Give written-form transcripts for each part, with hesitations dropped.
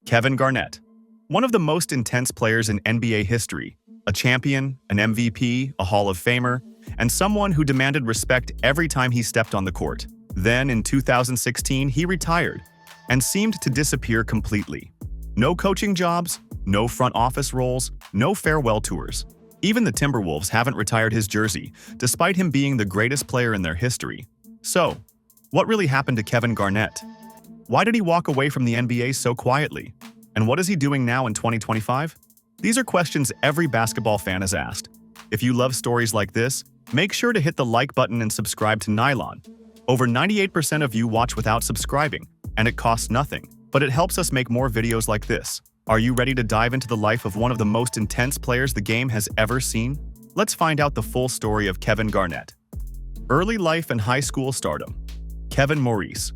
Kevin Garnett, one of the most intense players in NBA history, a champion, an MVP, a Hall of Famer, and someone who demanded respect every time he stepped on the court. Then, in 2016, he retired and seemed to disappear completely. No coaching jobs, no front office roles, no farewell tours. Even the Timberwolves haven't retired his jersey, despite him being the greatest player in their history. So, what really happened to Kevin Garnett? Why did he walk away from the NBA so quietly? And what is he doing now in 2025? These are questions every basketball fan has asked. If you love stories like this, make sure to hit the like button and subscribe to Nylon. Over 98% of you watch without subscribing, and it costs nothing, but it helps us make more videos like this. Are you ready to dive into the life of one of the most intense players the game has ever seen? Let's find out the full story of Kevin Garnett. Early life and high school stardom. Kevin Maurice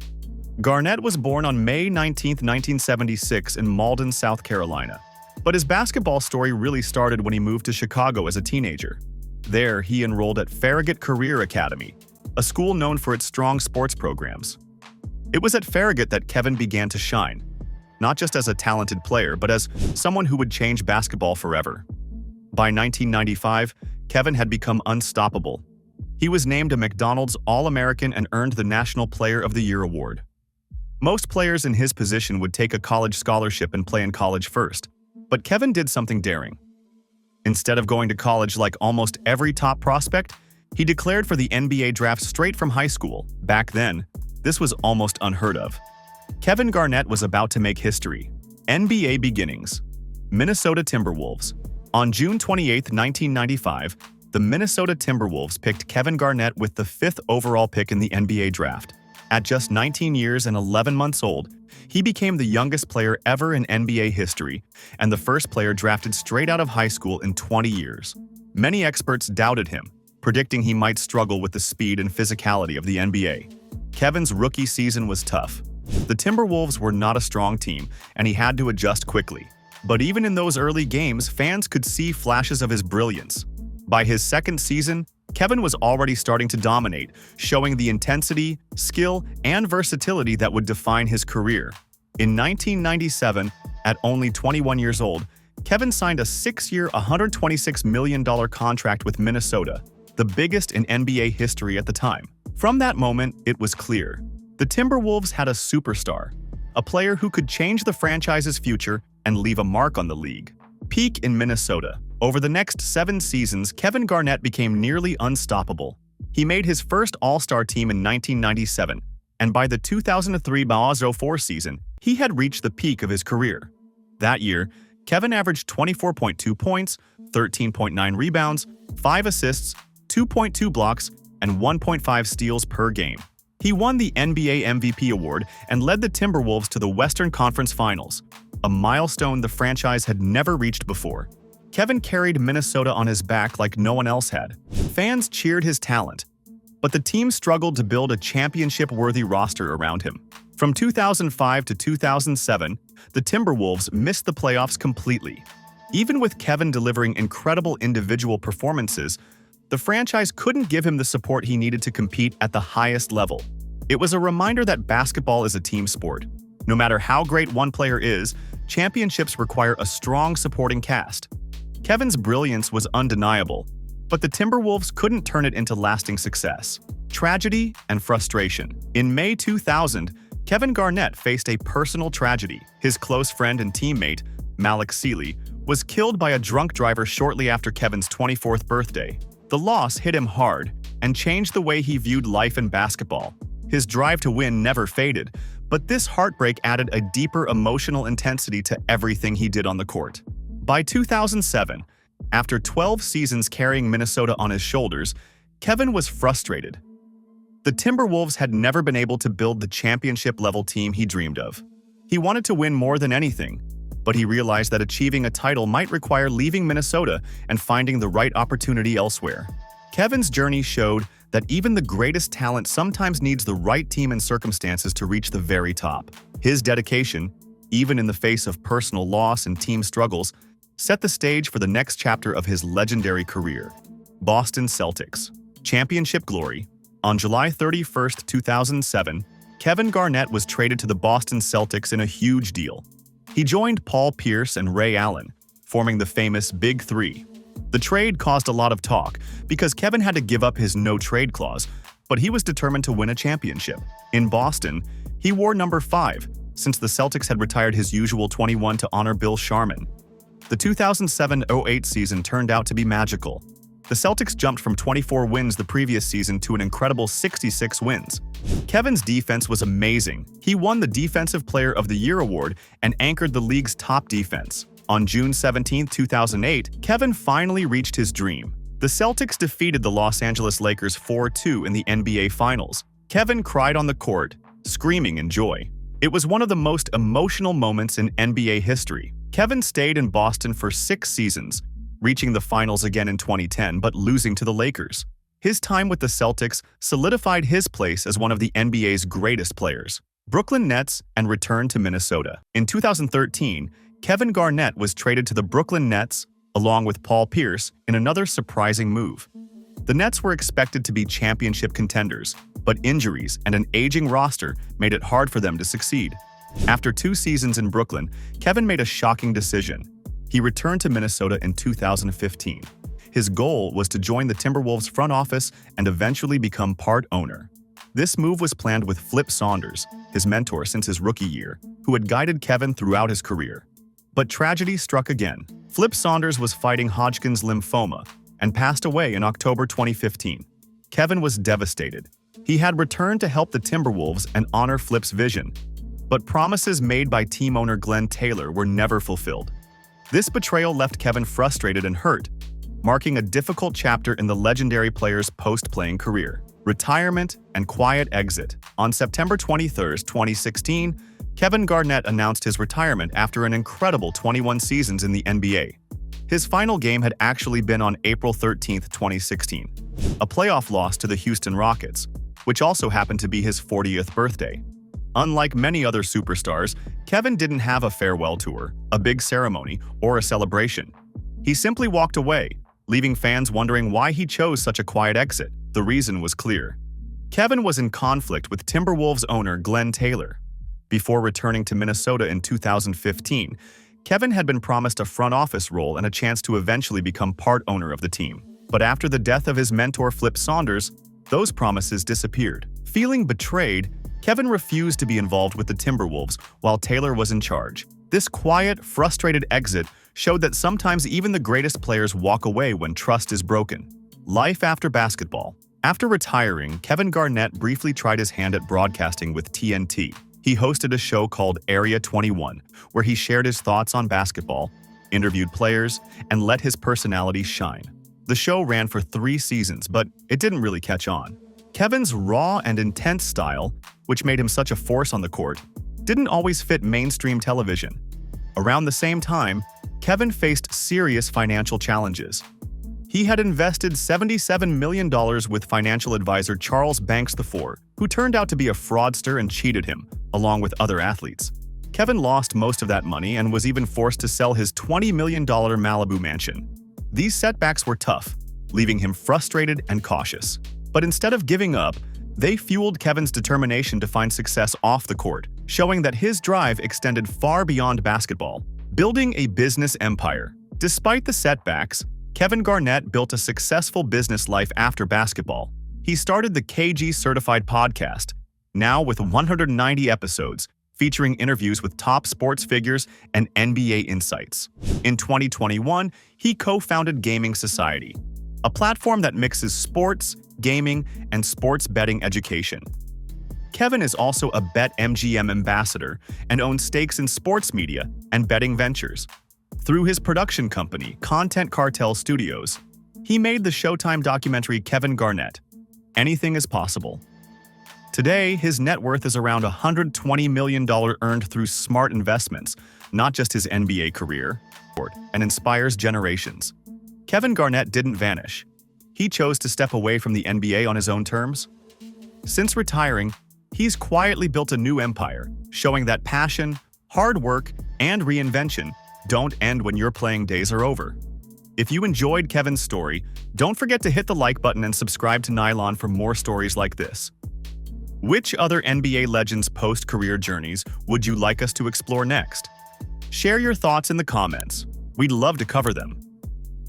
Garnett was born on May 19, 1976 in Malden, South Carolina. But his basketball story really started when he moved to Chicago as a teenager. There, he enrolled at Farragut Career Academy, a school known for its strong sports programs. It was at Farragut that Kevin began to shine, not just as a talented player, but as someone who would change basketball forever. By 1995, Kevin had become unstoppable. He was named a McDonald's All-American and earned the National Player of the Year award. Most players in his position would take a college scholarship and play in college first, but Kevin did something daring. Instead of going to college like almost every top prospect, he declared for the NBA draft straight from high school. Back then, this was almost unheard of. Kevin Garnett was about to make history. NBA beginnings. Minnesota Timberwolves. On June 28, 1995, the Minnesota Timberwolves picked Kevin Garnett with the 5th overall pick in the NBA draft. At just 19 years and 11 months old, he became the youngest player ever in NBA history and the first player drafted straight out of high school in 20 years. Many experts doubted him, predicting he might struggle with the speed and physicality of the NBA. Kevin's rookie season was tough. The Timberwolves were not a strong team, and he had to adjust quickly. But even in those early games, fans could see flashes of his brilliance. By his second season, Kevin was already starting to dominate, showing the intensity, skill, and versatility that would define his career. In 1997, at only 21 years old, Kevin signed a 6-year, $126 million contract with Minnesota, the biggest in NBA history at the time. From that moment, it was clear. The Timberwolves had a superstar, a player who could change the franchise's future and leave a mark on the league. Peak in Minnesota. Over the next 7 seasons, Kevin Garnett became nearly unstoppable. He made his first All-Star team in 1997, and by the 2003-04 season, he had reached the peak of his career. That year, Kevin averaged 24.2 points, 13.9 rebounds, 5 assists, 2.2 blocks, and 1.5 steals per game. He won the NBA MVP award and led the Timberwolves to the Western Conference Finals, a milestone the franchise had never reached before. Kevin carried Minnesota on his back like no one else had. Fans cheered his talent, but the team struggled to build a championship-worthy roster around him. From 2005 to 2007, the Timberwolves missed the playoffs completely. Even with Kevin delivering incredible individual performances, the franchise couldn't give him the support he needed to compete at the highest level. It was a reminder that basketball is a team sport. No matter how great one player is, championships require a strong supporting cast. Kevin's brilliance was undeniable, but the Timberwolves couldn't turn it into lasting success. Tragedy and frustration. In May 2000, Kevin Garnett faced a personal tragedy. His close friend and teammate, Malik Sealy, was killed by a drunk driver shortly after Kevin's 24th birthday. The loss hit him hard and changed the way he viewed life and basketball. His drive to win never faded, but this heartbreak added a deeper emotional intensity to everything he did on the court. By 2007, after 12 seasons carrying Minnesota on his shoulders, Kevin was frustrated. The Timberwolves had never been able to build the championship-level team he dreamed of. He wanted to win more than anything, but he realized that achieving a title might require leaving Minnesota and finding the right opportunity elsewhere. Kevin's journey showed that even the greatest talent sometimes needs the right team and circumstances to reach the very top. His dedication, even in the face of personal loss and team struggles, set the stage for the next chapter of his legendary career. Boston Celtics. Championship glory. On July 31, 2007, Kevin Garnett was traded to the Boston Celtics in a huge deal. He joined Paul Pierce and Ray Allen, forming the famous Big Three. The trade caused a lot of talk because Kevin had to give up his no-trade clause, but he was determined to win a championship. In Boston, he wore number 5, since the Celtics had retired his usual 21 to honor Bill Sharman. The 2007-08 season turned out to be magical. The Celtics jumped from 24 wins the previous season to an incredible 66 wins. Kevin's defense was amazing. He won the Defensive Player of the Year award and anchored the league's top defense. On June 17, 2008, Kevin finally reached his dream. The Celtics defeated the Los Angeles Lakers 4-2 in the NBA Finals. Kevin cried on the court, screaming in joy. It was one of the most emotional moments in NBA history. Kevin stayed in Boston for 6 seasons, reaching the finals again in 2010 but losing to the Lakers. His time with the Celtics solidified his place as one of the NBA's greatest players. Brooklyn Nets and returned to Minnesota. In 2013, Kevin Garnett was traded to the Brooklyn Nets along with Paul Pierce in another surprising move. The Nets were expected to be championship contenders, but injuries and an aging roster made it hard for them to succeed. After 2 seasons in Brooklyn, Kevin made a shocking decision. He returned to Minnesota in 2015. His goal was to join the Timberwolves front office and eventually become part owner. This move was planned with Flip Saunders, his mentor since his rookie year, who had guided Kevin throughout his career. But tragedy struck again. Flip Saunders was fighting Hodgkin's lymphoma and passed away in October 2015. Kevin was devastated. He had returned to help the Timberwolves and honor Flip's vision, but promises made by team owner Glenn Taylor were never fulfilled. This betrayal left Kevin frustrated and hurt, marking a difficult chapter in the legendary player's post-playing career. Retirement and quiet exit. On September 23, 2016, Kevin Garnett announced his retirement after an incredible 21 seasons in the NBA. His final game had actually been on April 13, 2016, a playoff loss to the Houston Rockets, which also happened to be his 40th birthday. Unlike many other superstars, Kevin didn't have a farewell tour, a big ceremony, or a celebration. He simply walked away, leaving fans wondering why he chose such a quiet exit. The reason was clear. Kevin was in conflict with Timberwolves owner Glenn Taylor. Before returning to Minnesota in 2015, Kevin had been promised a front office role and a chance to eventually become part owner of the team. But after the death of his mentor Flip Saunders, those promises disappeared. Feeling betrayed, Kevin refused to be involved with the Timberwolves while Taylor was in charge. This quiet, frustrated exit showed that sometimes even the greatest players walk away when trust is broken. Life after basketball. After retiring, Kevin Garnett briefly tried his hand at broadcasting with TNT. He hosted a show called Area 21, where he shared his thoughts on basketball, interviewed players, and let his personality shine. The show ran for 3 seasons, but it didn't really catch on. Kevin's raw and intense style, which made him such a force on the court, didn't always fit mainstream television. Around the same time, Kevin faced serious financial challenges. He had invested $77 million with financial advisor Charles Banks IV, who turned out to be a fraudster and cheated him, along with other athletes. Kevin lost most of that money and was even forced to sell his $20 million Malibu mansion. These setbacks were tough, leaving him frustrated and cautious. But instead of giving up, they fueled Kevin's determination to find success off the court, showing that his drive extended far beyond basketball. Building a business empire. Despite the setbacks, Kevin Garnett built a successful business life after basketball. He started the KG Certified podcast, now with 190 episodes, featuring interviews with top sports figures and NBA insights. In 2021, he co-founded Gaming Society, a platform that mixes sports, gaming, and sports betting education. Kevin is also a BetMGM ambassador and owns stakes in sports media and betting ventures. Through his production company, Content Cartel Studios, he made the Showtime documentary Kevin Garnett, Anything is Possible. Today, his net worth is around $120 million earned through smart investments, not just his NBA career, and inspires generations. Kevin Garnett didn't vanish. He chose to step away from the NBA on his own terms. Since retiring, he's quietly built a new empire, showing that passion, hard work, and reinvention don't end when your playing days are over. If you enjoyed Kevin's story, don't forget to hit the like button and subscribe to Nylon for more stories like this. Which other NBA legends' post-career journeys would you like us to explore next? Share your thoughts in the comments. We'd love to cover them.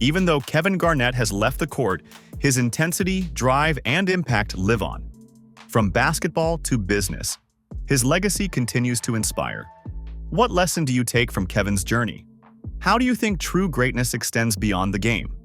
Even though Kevin Garnett has left the court, his intensity, drive, and impact live on. From basketball to business, his legacy continues to inspire. What lesson do you take from Kevin's journey? How do you think true greatness extends beyond the game?